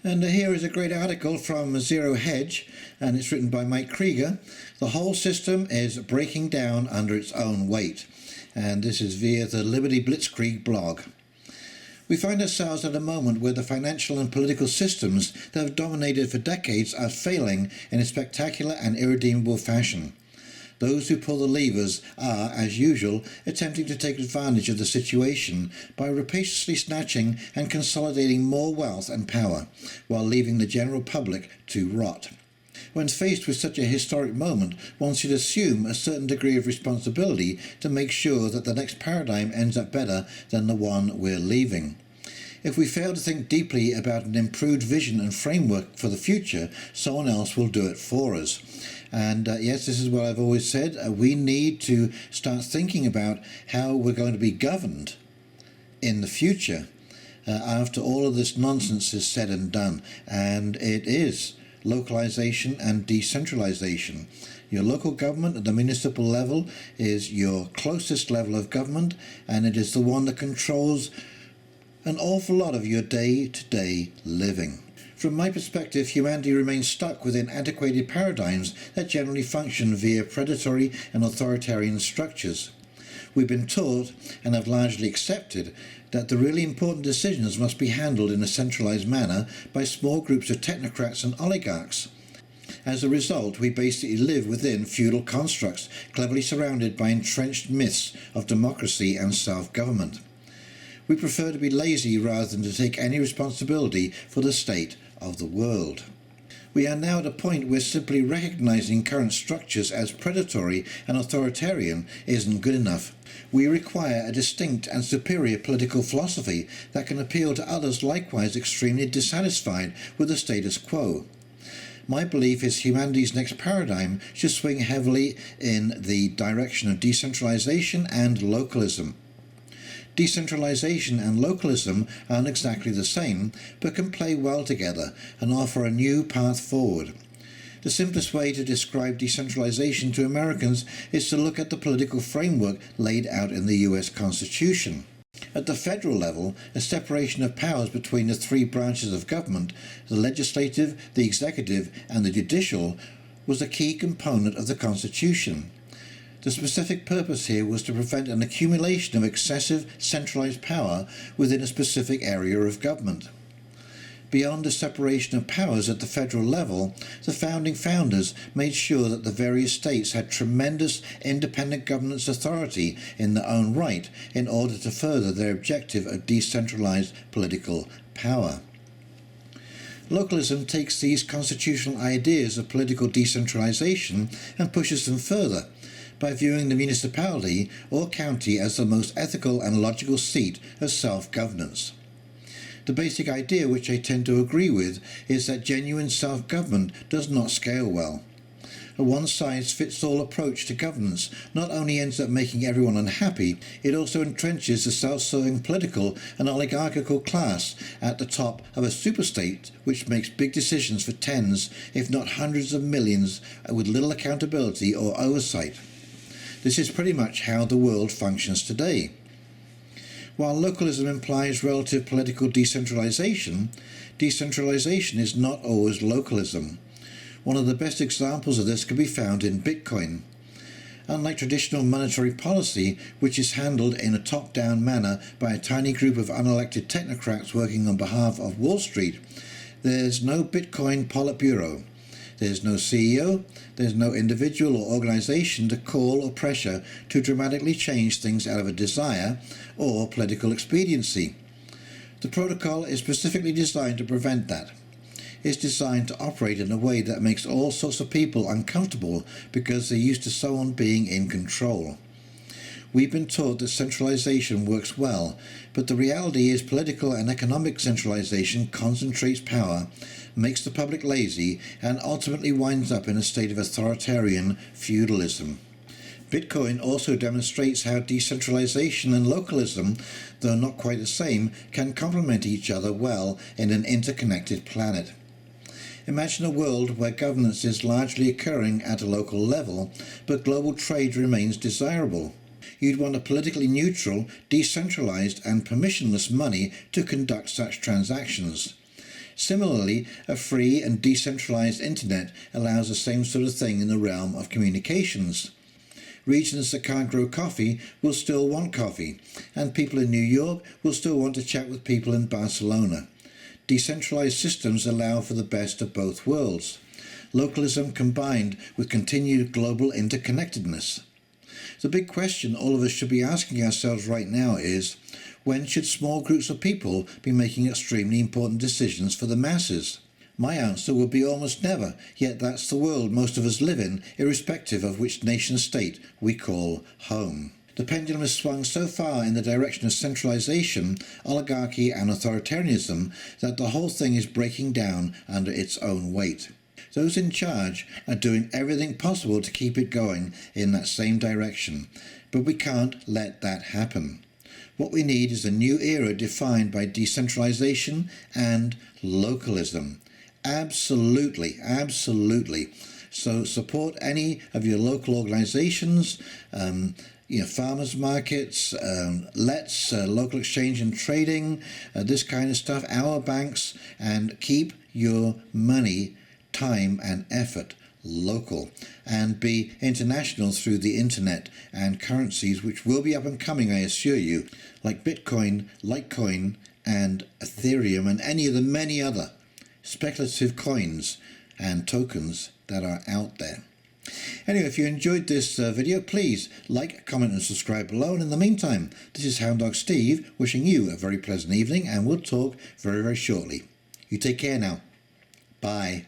And here is a great article from Zero Hedge, and it's written by Mike Krieger. The whole system is breaking down under its own weight. And this is via the Liberty Blitzkrieg blog. We find ourselves at a moment where the financial and political systems that have dominated for decades are failing in a spectacular and irredeemable fashion. Those who pull the levers are, as usual, attempting to take advantage of the situation by rapaciously snatching and consolidating more wealth and power, while leaving the general public to rot. When faced with such a historic moment, one should assume a certain degree of responsibility to make sure that the next paradigm ends up better than the one we're leaving. If we fail to think deeply about an improved vision and framework for the future, someone else will do it for us. And yes, this is what I've always said, we need to start thinking about how we're going to be governed in the future after all of this nonsense is said and done. And it is localization and decentralization. Your local government at the municipal level is your closest level of government, and it is the one that controls an awful lot of your day-to-day living. From my perspective, humanity remains stuck within antiquated paradigms that generally function via predatory and authoritarian structures. We've been taught, and have largely accepted, that the really important decisions must be handled in a centralized manner by small groups of technocrats and oligarchs. As a result, we basically live within feudal constructs, cleverly surrounded by entrenched myths of democracy and self-government. We prefer to be lazy rather than to take any responsibility for the state of the world. We are now at a point where simply recognizing current structures as predatory and authoritarian isn't good enough. We require a distinct and superior political philosophy that can appeal to others likewise extremely dissatisfied with the status quo. My belief is humanity's next paradigm should swing heavily in the direction of decentralization and localism. Decentralization and localism aren't exactly the same, but can play well together and offer a new path forward. The simplest way to describe decentralization to Americans is to look at the political framework laid out in the US Constitution. At the federal level, a separation of powers between the three branches of government, the legislative, the executive, and the judicial, was a key component of the Constitution. The specific purpose here was to prevent an accumulation of excessive centralized power within a specific area of government. Beyond the separation of powers at the federal level, the founding founders made sure that the various states had tremendous independent governance authority in their own right in order to further their objective of decentralized political power. Localism takes these constitutional ideas of political decentralization and pushes them further, by viewing the municipality or county as the most ethical and logical seat of self-governance. The basic idea, which I tend to agree with, is that genuine self-government does not scale well. A one-size-fits-all approach to governance not only ends up making everyone unhappy, it also entrenches the self-serving political and oligarchical class at the top of a superstate which makes big decisions for tens, if not hundreds of millions, with little accountability or oversight. This is pretty much how the world functions today. While localism implies relative political decentralization, decentralization is not always localism. One of the best examples of this can be found in Bitcoin. Unlike traditional monetary policy, which is handled in a top-down manner by a tiny group of unelected technocrats working on behalf of Wall Street, there's no Bitcoin Politburo. There's no CEO, there's no individual or organization to call or pressure to dramatically change things out of a desire or political expediency. The protocol is specifically designed to prevent that. It's designed to operate in a way that makes all sorts of people uncomfortable because they're used to someone being in control. We've been taught that centralization works well, but the reality is political and economic centralization concentrates power, makes the public lazy, and ultimately winds up in a state of authoritarian feudalism. Bitcoin also demonstrates how decentralization and localism, though not quite the same, can complement each other well in an interconnected planet. Imagine a world where governance is largely occurring at a local level, but global trade remains desirable. You'd want a politically neutral, decentralized and permissionless money to conduct such transactions. Similarly, a free and decentralized internet allows the same sort of thing in the realm of communications. Regions that can't grow coffee will still want coffee, and people in New York will still want to chat with people in Barcelona. Decentralized systems allow for the best of both worlds. Localism combined with continued global interconnectedness. The big question all of us should be asking ourselves right now is, when should small groups of people be making extremely important decisions for the masses? My answer would be almost never, yet that's the world most of us live in, irrespective of which nation-state we call home. The pendulum has swung so far in the direction of centralization, oligarchy and authoritarianism that the whole thing is breaking down under its own weight. Those in charge are doing everything possible to keep it going in that same direction, but we can't let that happen. What we need is a new era defined by decentralization and localism. Absolutely, absolutely. So support any of your local organizations, farmers markets, local exchange and trading, this kind of stuff, our banks, and keep your money, time and effort local, and be international through the internet and currencies which will be up and coming, I assure you, like Bitcoin, Litecoin and Etherium and any of the many other speculative coins and tokens that are out there. Anyway, if you enjoyed this video, please like, comment and subscribe below, and in the meantime, this is Hound Dog Steve wishing you a very pleasant evening, and we'll talk very, very shortly. You take care now. Bye.